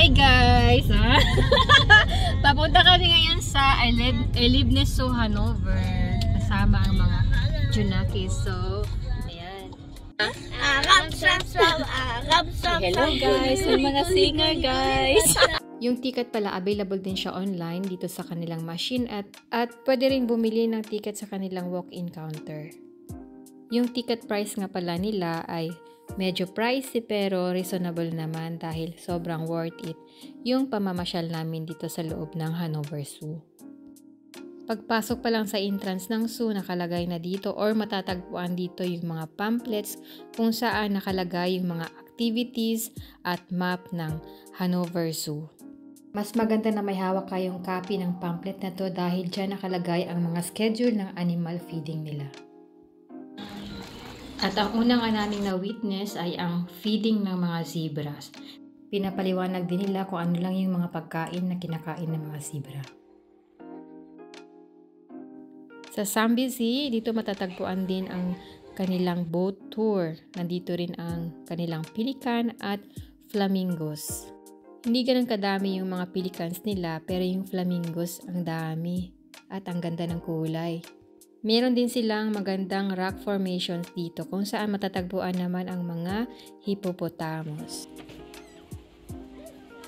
Hi guys! Papunta kami ngayon sa Erlebnis Zoo, Hanover. Kasama ang mga Junakis. So, ayan. Hello guys! Yung mga singer guys! Yung ticket pala, available din siya online dito sa kanilang machine at pwede rin bumili ng ticket sa kanilang walk-in counter. Yung ticket price nga pala nila ay medyo pricey pero reasonable naman dahil sobrang worth it yung pamamasyal namin dito sa loob ng Hanover Zoo. Pagpasok pa lang sa entrance ng zoo, nakalagay na dito or matatagpuan dito yung mga pamphlets kung saan nakalagay yung mga activities at map ng Hanover Zoo. Mas maganda na may hawak kayong copy ng pamphlet na to dahil dyan nakalagay ang mga schedule ng animal feeding nila. At ang unang naming na witness ay ang feeding ng mga zebras. Pinapaliwanag din nila kung ano lang yung mga pagkain na kinakain ng mga zebra. Sa Zambezi, dito matatagpuan din ang kanilang boat tour. Nandito rin ang kanilang pelican at flamingos. Hindi ganun kadami yung mga pelicans nila pero yung flamingos ang dami at ang ganda ng kulay. Meron din silang magandang rock formations dito kung saan matatagpuan naman ang mga hippopotamus.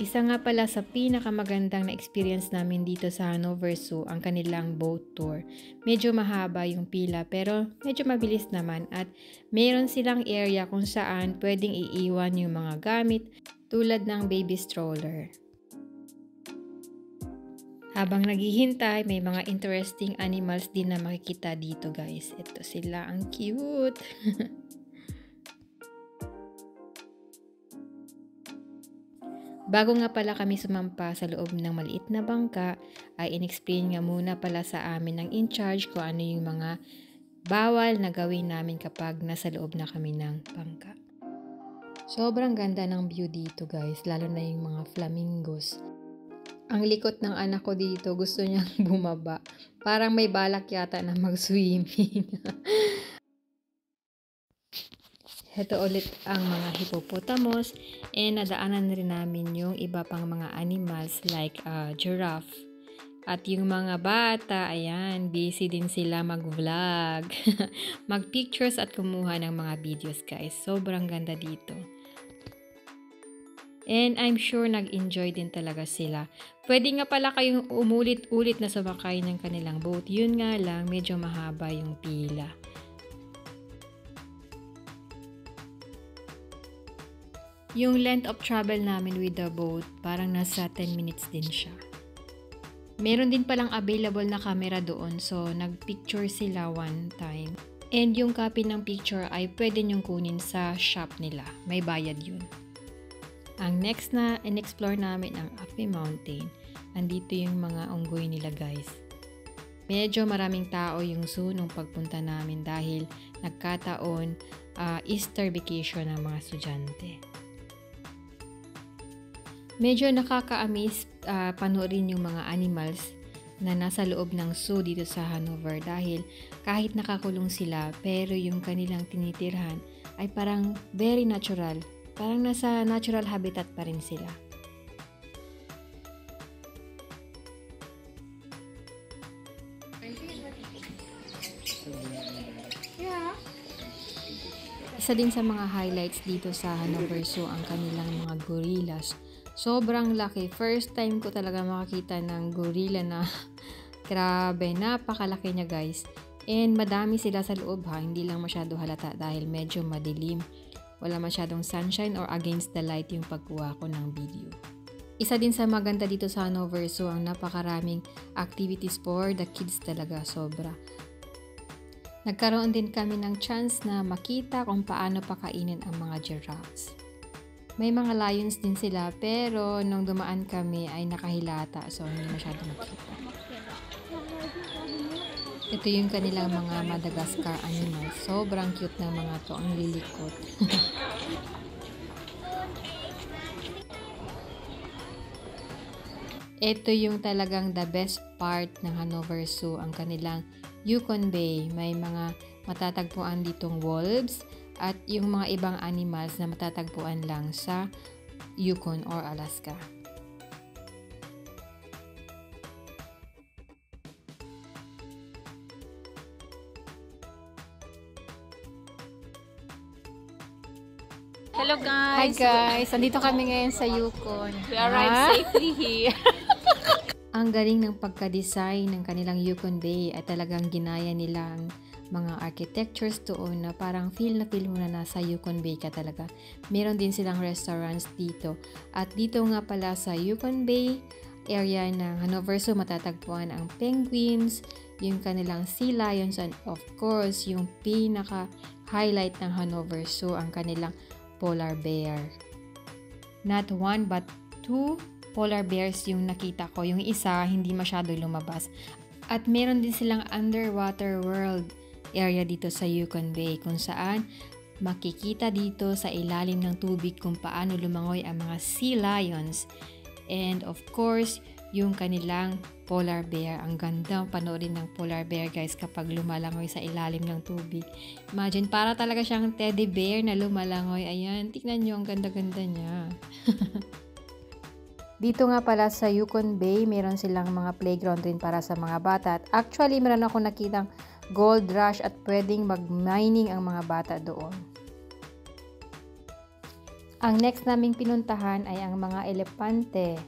Isa nga pala sa pinakamagandang na experience namin dito sa Hanover Zoo ang kanilang boat tour. Medyo mahaba yung pila pero medyo mabilis naman at meron silang area kung saan pwedeng iiwan yung mga gamit tulad ng baby stroller. Habang naghihintay, may mga interesting animals din na makikita dito guys. Ito sila, ang cute! Bago nga pala kami sumampa sa loob ng maliit na bangka, ay inexplain nga muna pala sa amin ng in-charge kung ano yung mga bawal na gawin namin kapag nasa loob na kami ng bangka. Sobrang ganda ng view dito guys, lalo na yung mga flamingos. Ang likot ng anak ko dito, gusto niyang bumaba. Parang may balak yata na mag-swimming. Ito ulit ang mga hippopotamus and nadaanan rin namin yung iba pang mga animals like giraffe. At yung mga bata, ayan, busy din sila mag-vlog. Mag-pictures at kumuha ng mga videos guys. Sobrang ganda dito. And I'm sure nag-enjoy din talaga sila. Pwede nga pala kayong umulit-ulit na sumakay ng kanilang boat. Yun nga lang, medyo mahaba yung pila. Yung length of travel namin with the boat, parang nasa 10 minutes din siya. Meron din palang available na camera doon, so nag-picture sila one time. And yung copy ng picture ay pwede nyong kunin sa shop nila. May bayad yun. Ang next na in-explore namin ang Api Mountain. Andito yung mga unggoy nila guys. Medyo maraming tao yung zoo nung pagpunta namin dahil nagkataon Easter vacation ng mga estudyante. Medyo nakaka-amaze panoorin yung mga animals na nasa loob ng zoo dito sa Hanover dahil kahit nakakulong sila pero yung kanilang tinitirhan ay parang very natural. Parang nasa natural habitat pa rin sila. Isa din sa mga highlights dito sa Hanover Zoo ang kanilang mga gorillas. Sobrang laki. First time ko talaga makakita ng gorilla na grabe, napakalaki niya guys. And madami sila sa loob ha, hindi lang masyado halata dahil medyo madilim. Wala masyadong sunshine or against the light yung pagkuha ko ng video. Isa din sa maganda dito sa Hanover Zoo ang napakaraming activities for the kids talaga, sobra. Nagkaroon din kami ng chance na makita kung paano pakainin ang mga giraffes. May mga lions din sila pero nung dumaan kami ay nakahilata so hindi masyado makita. Ito yung kanilang mga Madagascar animals. Sobrang cute ng mga to. Ang lilikot. Ito yung talagang the best part ng Hanover Zoo. Ang kanilang Yukon Bay. May mga matatagpuan ditong wolves at yung mga ibang animals na matatagpuan lang sa Yukon or Alaska. Hello Hi guys! guys! Andito kami ngayon sa Yukon. We arrived safely here. Ang galing ng pagka-design ng kanilang Yukon Bay at talagang ginaya nilang mga architectures doon na parang feel mo na nasa Yukon Bay ka talaga. Meron din silang restaurants dito. At dito nga pala sa Yukon Bay area ng Hanover Zoo matatagpuan ang penguins, yung kanilang sea lions, and of course, yung pinaka-highlight ng Hanover Zoo, ang kanilang polar bear. Not one but two polar bears yung nakita ko. Yung isa, hindi masyado lumabas. At meron din silang underwater world area dito sa Yukon Bay kung saan makikita dito sa ilalim ng tubig kung paano lumangoy ang mga sea lions. And of course, yung kanilang polar bear. Ang ganda panoorin ng polar bear guys kapag lumalangoy sa ilalim ng tubig. Imagine, para talaga siyang teddy bear na lumalangoy. Ayan, tignan nyo, ang ganda-ganda niya. Dito nga pala sa Yukon Bay, meron silang mga playground rin para sa mga bata. At actually, meron ako nakitang gold rush at pwedeng mag-mining ang mga bata doon. Ang next naming pinuntahan ay ang mga elepante.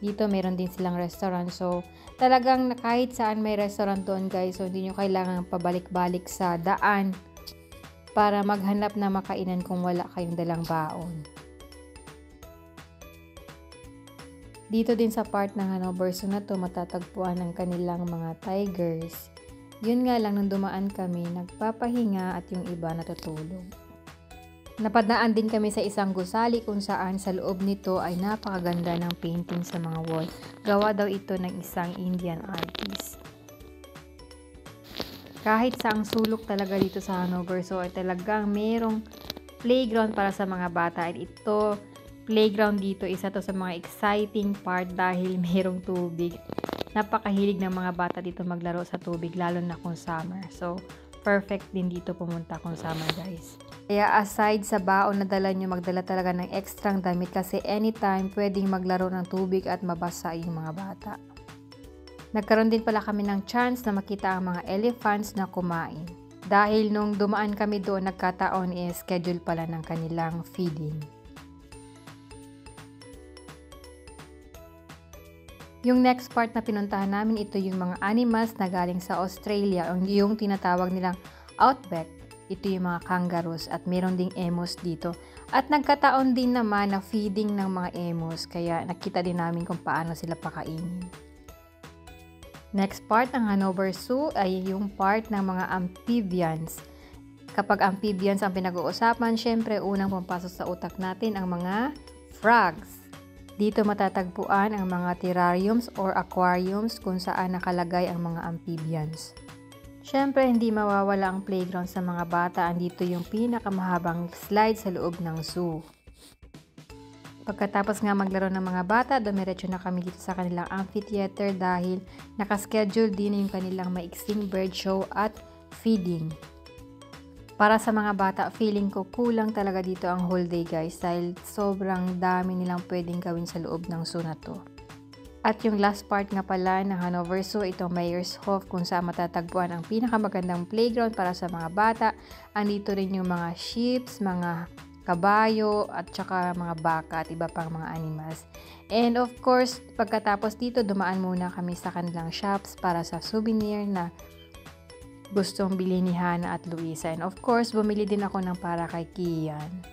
Dito meron din silang restaurant. So, talagang kahit saan may restaurant doon guys. So, hindi nyo kailangan pabalik-balik sa daan para maghanap na makainan kung wala kayong dalang baon. Dito din sa part ng Hanover Zoo na to matatagpuan ang kanilang mga tigers. Yun nga lang nung dumaan kami, nagpapahinga at yung iba natutulog. Napadaan din kami sa isang gusali kung saan sa loob nito ay napakaganda ng painting sa mga wall. Gawa daw ito ng isang Indian artist. Kahit saang sulok talaga dito sa Hanover Zoo ay talagang merong playground para sa mga bata. At ito, playground dito, isa to sa mga exciting part dahil merong tubig. Napakahilig ng mga bata dito maglaro sa tubig, lalo na kung summer. So, perfect din dito pumunta kung summer guys. Kaya aside sa baon na dala nyo, magdala talaga ng extrang damit kasi anytime pwedeng maglaro ng tubig at mabasa yung mga bata. Nagkaroon din pala kami ng chance na makita ang mga elephants na kumain. Dahil nung dumaan kami doon, nagkataon schedule pala ng kanilang feeding. Yung next part na pinuntahan namin, ito yung mga animals na galing sa Australia, yung tinatawag nilang outback. Ito yung mga kangaroos at meron ding emus dito. At nagkataon din naman na feeding ng mga emus, kaya nakita din namin kung paano sila pakainin. Next part ng Hanover Zoo ay yung part ng mga amphibians. Kapag amphibians ang pinag-uusapan, syempre unang pumapasok sa utak natin ang mga frogs. Dito matatagpuan ang mga terrariums or aquariums kung saan nakalagay ang mga amphibians. Siyempre, hindi mawawala ang playground sa mga bata. Andito yung pinakamahabang slide sa loob ng zoo. Pagkatapos nga maglaro ng mga bata, dumiretso na kami dito sa kanilang amphitheater dahil nakaschedule din yung kanilang maiksing bird show at feeding. Para sa mga bata, feeling ko kulang talaga dito ang whole day guys dahil sobrang dami nilang pwedeng gawin sa loob ng zoo na to. At yung last part nga pala ng Hanover Zoo, itong Meyershof kung saan matatagpuan ang pinakamagandang playground para sa mga bata. Andito rin yung mga sheep, mga kabayo at saka mga baka at iba pang mga animals. And of course, pagkatapos dito, dumaan muna kami sa kanilang shops para sa souvenir na gustong bilhin ni Hana at Luisa. And of course, bumili din ako ng para kay Kian.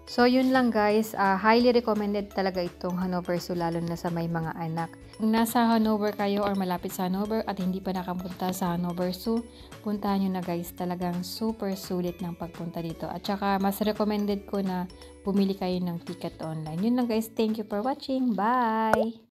So, yun lang guys. Highly recommended talaga itong Hanover Zoo lalo na sa may mga anak. Kung nasa Hanover kayo or malapit sa Hanover at hindi pa nakapunta sa Hanover Zoo, puntahan nyo na guys. Talagang super sulit ng pagpunta dito. At saka, mas recommended ko na bumili kayo ng ticket online. Yun lang guys. Thank you for watching. Bye!